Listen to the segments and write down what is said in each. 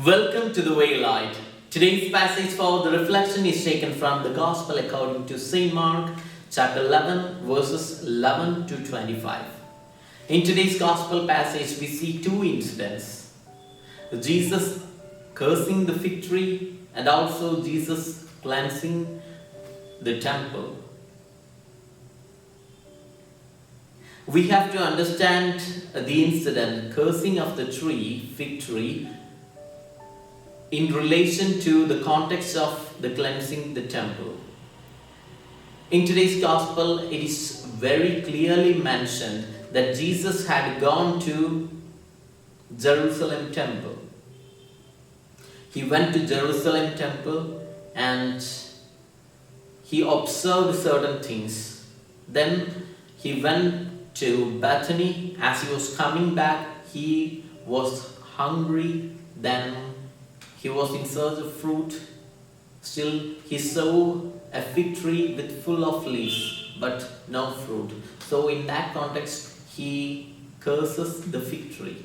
Welcome to the Waylight. Today's passage for the reflection is taken from the Gospel according to St. Mark, chapter 11, verses 11 to 25. In today's Gospel passage, we see two incidents: Jesus cursing the fig tree and also Jesus cleansing the temple. We have to understand the incident, cursing of the fig tree, in relation to the context of the cleansing the temple. In today's gospel, it is very clearly mentioned that Jesus had gone to Jerusalem temple. He went to Jerusalem temple and he observed certain things. Then he went to Bethany. As he was coming back, he was hungry. Then he was in search of fruit. Still, he saw a fig tree with full of leaves, but no fruit. So in that context, he curses the fig tree.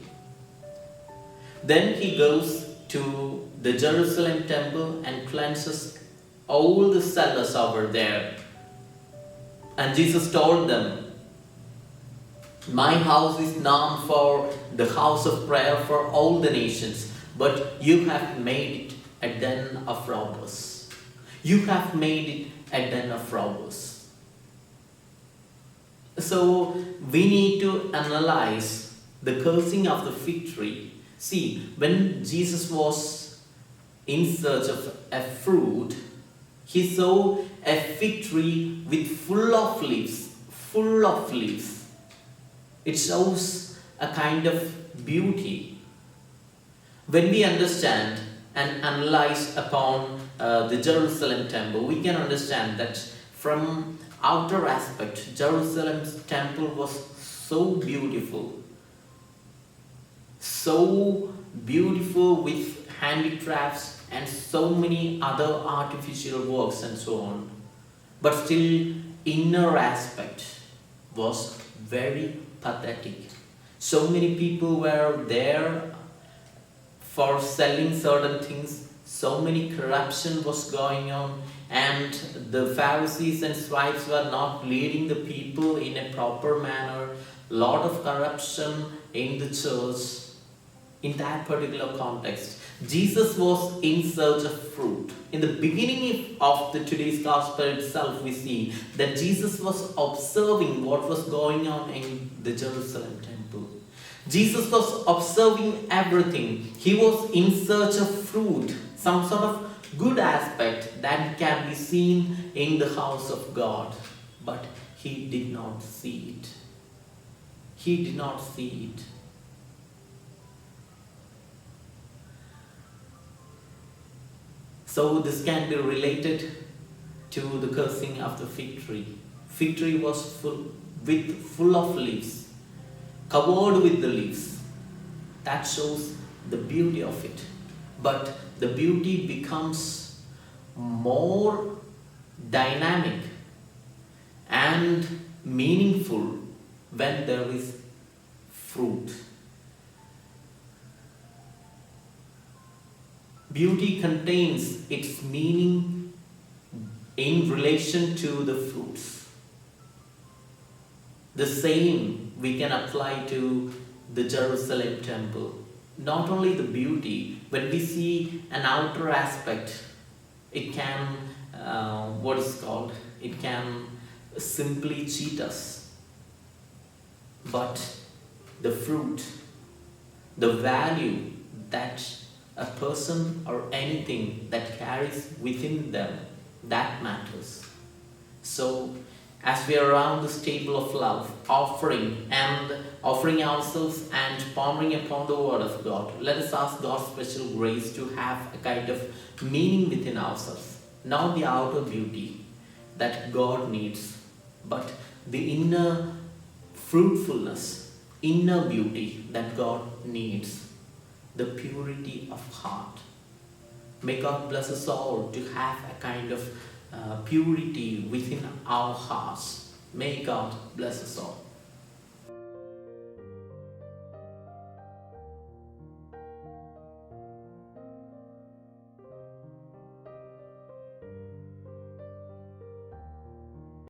Then he goes to the Jerusalem temple and cleanses all the sellers over there. And Jesus told them, "My house is known for the house of prayer for all the nations, but you have made it a den of robbers." You have made it a den of robbers. So we need to analyze the cursing of the fig tree. See, when Jesus was in search of a fruit, he saw a fig tree with full of leaves. Full of leaves. It shows a kind of beauty. When we understand and analyze upon the Jerusalem temple, we can understand that from outer aspect, Jerusalem's temple was so beautiful with handicrafts and so many other artificial works and so on. But still, inner aspect was very pathetic. So many people were there for selling certain things. So many corruption was going on, and the Pharisees and scribes were not leading the people in a proper manner. Lot of corruption in the church. In that particular context, Jesus was in search of fruit. In the beginning of today's gospel itself, we see that Jesus was observing what was going on in the Jerusalem temple. Jesus was observing everything. He was in search of fruit, some sort of good aspect that can be seen in the house of God. But he did not see it. He did not see it. So this can be related to the cursing of the fig tree. Fig tree was full of leaves, covered with the leaves. That shows the beauty of it. But the beauty becomes more dynamic and meaningful when there is fruit. Beauty contains its meaning in relation to the fruits. The same we can apply to the Jerusalem temple. Not only the beauty, when we see an outer aspect, it can, it can simply cheat us. But the fruit, the value that a person or anything that carries within them, that matters. So, as we are around this table of love, offering ourselves and pondering upon the Word of God, let us ask God's special grace to have a kind of meaning within ourselves. Not the outer beauty that God needs, but the inner fruitfulness, inner beauty that God needs. The purity of heart. May God bless us all to have a kind of purity within our hearts. May God bless us all.